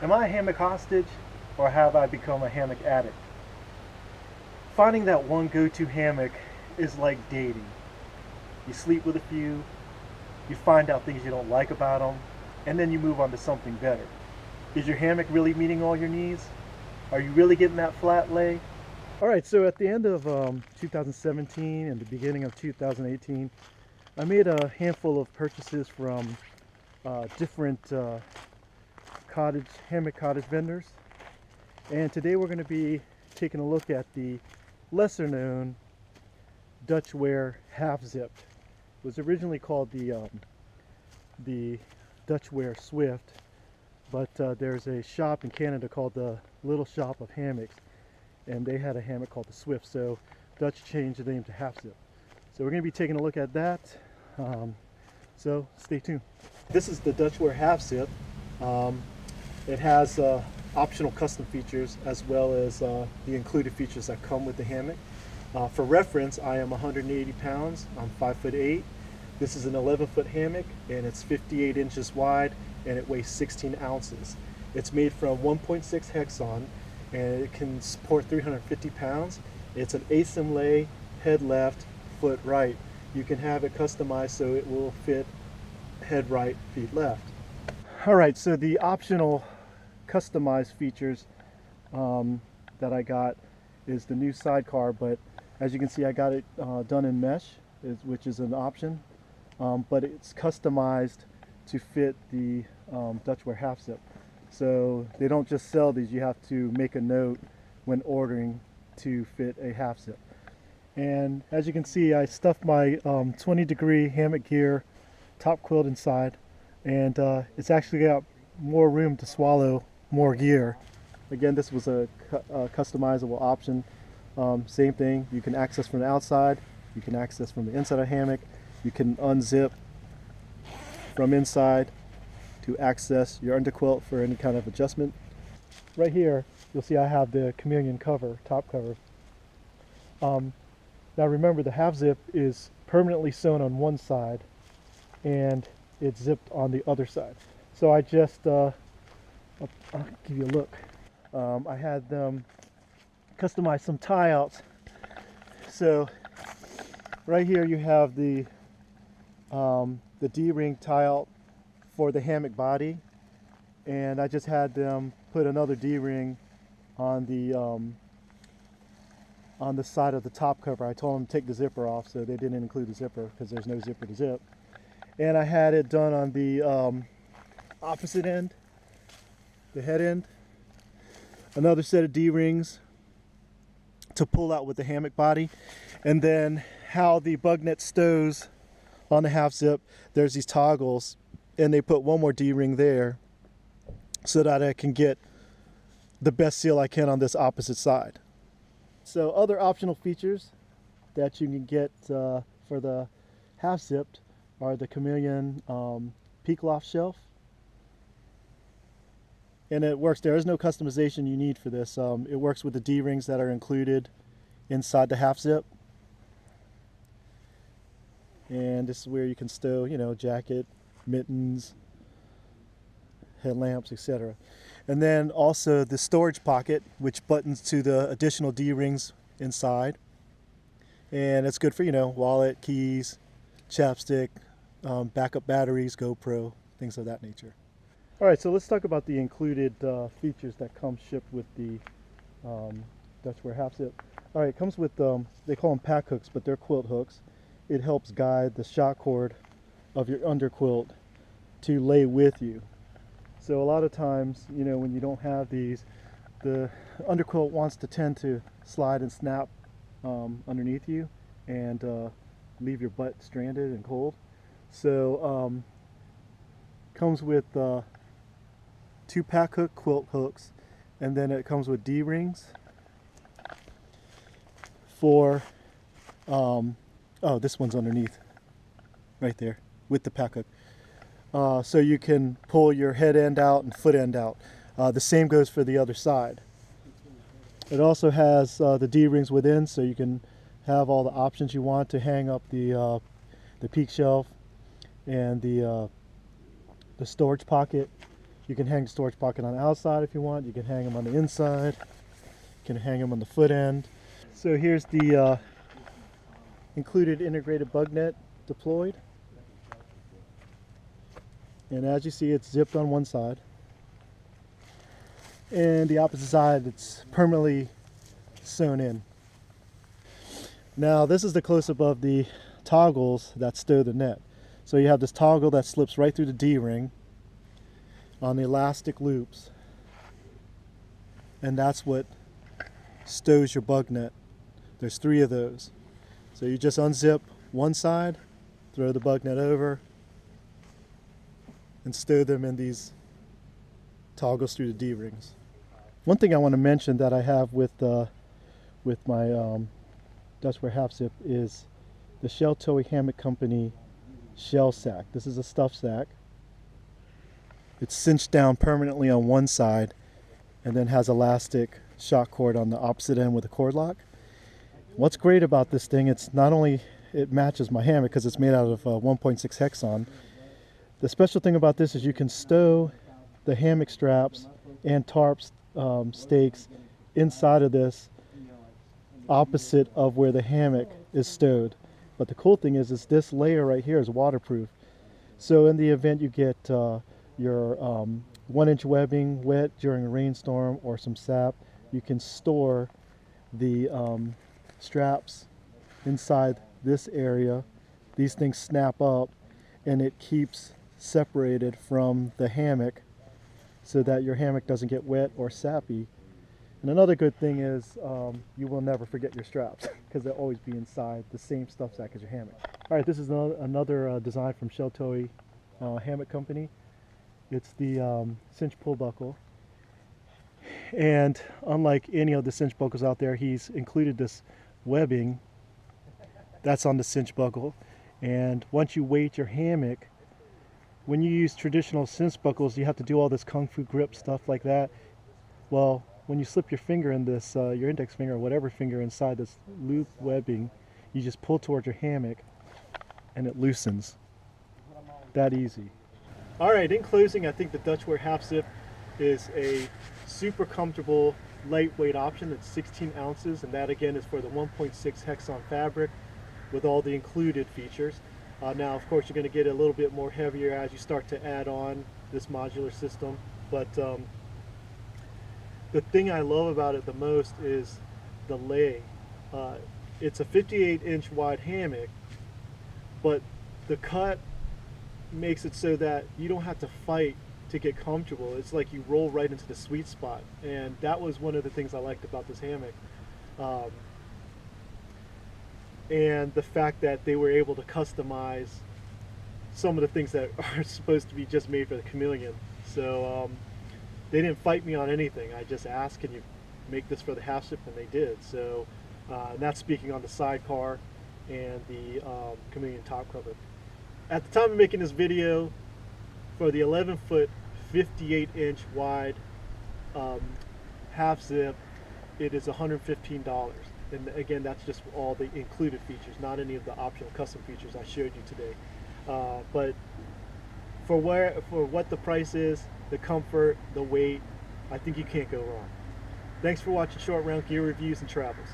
Am I a hammock hostage, or have I become a hammock addict? Finding that one go-to hammock is like dating. You sleep with a few, you find out things you don't like about them, and then you move on to something better. Is your hammock really meeting all your needs? Are you really getting that flat lay? All right, so at the end of 2017 and the beginning of 2018, I made a handful of purchases from different hammock cottage vendors. And today we're going to be taking a look at the lesser known Dutchware half zipped. It was originally called the Dutchware Swift, but there's a shop in Canada called the Little Shop of Hammocks, and they had a hammock called the Swift, so Dutch changed the name to half zip. So we're going to be taking a look at that, so stay tuned. This is the Dutchware half zip. It has optional custom features as well as the included features that come with the hammock. For reference, I am 180 pounds, I'm 5'8". This is an 11-foot hammock and it's 58 inches wide and it weighs 16 ounces. It's made from 1.6 Hexon and it can support 350 pounds. It's an ASIM lay, head left, foot right. You can have it customized so it will fit head right, feet left. All right, so the optional customized features that I got is the new sidecar, but as you can see I got it done in mesh, which is an option, but it's customized to fit the Dutchware half zip. So they don't just sell these, you have to make a note when ordering to fit a half zip. And as you can see, I stuffed my 20-degree hammock gear top quilt inside, and it's actually got more room to swallow more gear. Again, this was a customizable option. Same thing, you can access from the outside, you can access from the inside of the hammock, you can unzip from inside to access your underquilt for any kind of adjustment. Right here, you'll see I have the chameleon cover, top cover. Now remember, the half zip is permanently sewn on one side and it's zipped on the other side. So I just, I'll give you a look. I had them customize some tie outs. So right here you have the D-ring tie out for the hammock body, and I just had them put another D-ring on the side of the top cover. I told them to take the zipper off, so they didn't include the zipper because there's no zipper to zip. And I had it done on the opposite end, the head end. Another set of D-rings to pull out with the hammock body. And then how the bug net stows on the half zip, there's these toggles, and they put one more D-ring there so that I can get the best seal I can on this opposite side. So other optional features that you can get for the half zipped are the chameleon peak loft shelf. And it works, there is no customization you need for this. It works with the D-rings that are included inside the half zip. And this is where you can stow, you know, jacket, mittens, headlamps, etc. And then also the storage pocket, which buttons to the additional D-rings inside. And it's good for, you know, wallet, keys, chapstick, backup batteries, GoPro, things of that nature. All right, so let's talk about the included features that come shipped with the Dutchware half zip. All right, it comes with, they call them pack hooks, but they're quilt hooks. It helps guide the shock cord of your underquilt to lay with you. So a lot of times, you know, when you don't have these, the underquilt wants to tend to slide and snap underneath you and leave your butt stranded and cold. So comes with 2 pack hook quilt hooks, and then it comes with D-rings for oh, this one's underneath right there with the pack hook, so you can pull your head end out and foot end out. The same goes for the other side. It also has the D-rings within, so you can have all the options you want to hang up the peak shelf and the storage pocket. You can hang the storage pocket on the outside if you want. You can hang them on the inside. You can hang them on the foot end. So here's the included integrated bug net deployed. And as you see, it's zipped on one side. And the opposite side, it's permanently sewn in. Now this is the close-up of the toggles that stow the net. So you have this toggle that slips right through the D-ring on the elastic loops, and that's what stows your bug net. There's 3 of those. So you just unzip one side, throw the bug net over, and stow them in these toggles through the D-rings. One thing I want to mention that I have with my Dutchware half zip is the Sheltowee Hammock Company shell sack. This is a stuff sack. It's cinched down permanently on one side and then has elastic shock cord on the opposite end with a cord lock. What's great about this thing, it's not only it matches my hammock because it's made out of 1.6 Hexon. The special thing about this is you can stow the hammock straps and tarp stakes inside of this opposite of where the hammock is stowed. But the cool thing is this layer right here is waterproof. So in the event you get your 1-inch webbing wet during a rainstorm or some sap, you can store the straps inside this area. These things snap up and it keeps separated from the hammock so that your hammock doesn't get wet or sappy. And another good thing is you will never forget your straps because they'll always be inside the same stuff sack as your hammock. All right, this is another design from Sheltowee Hammock Company. It's the cinch pull buckle. And unlike any of the cinch buckles out there, he's included this webbing that's on the cinch buckle. And once you weight your hammock, when you use traditional cinch buckles, you have to do all this kung fu grip stuff like that. Well, when you slip your finger in this, your index finger or whatever finger inside this loop webbing, you just pull towards your hammock and it loosens. That easy. All right, in closing, I think the Dutchware half zip is a super comfortable, lightweight option. It's 16 ounces, and that again is for the 1.6 Hexon fabric with all the included features. Now, of course, you're going to get a little bit more heavier as you start to add on this modular system, but the thing I love about it the most is the lay. It's a 58-inch wide hammock, but the cut makes it so that you don't have to fight to get comfortable. It's like you roll right into the sweet spot, and that was one of the things I liked about this hammock. And the fact that they were able to customize some of the things that are supposed to be just made for the chameleon. So they didn't fight me on anything. I just asked, can you make this for the half zip, and they did. So and that's speaking on the Sidecar and the chameleon top cover. At the time of making this video, for the 11-foot, 58-inch wide half zip, it is $115. And again, that's just all the included features, not any of the optional custom features I showed you today. But for what the price is, the comfort, the weight, I think you can't go wrong. Thanks for watching Short Round Gear Reviews and Travels.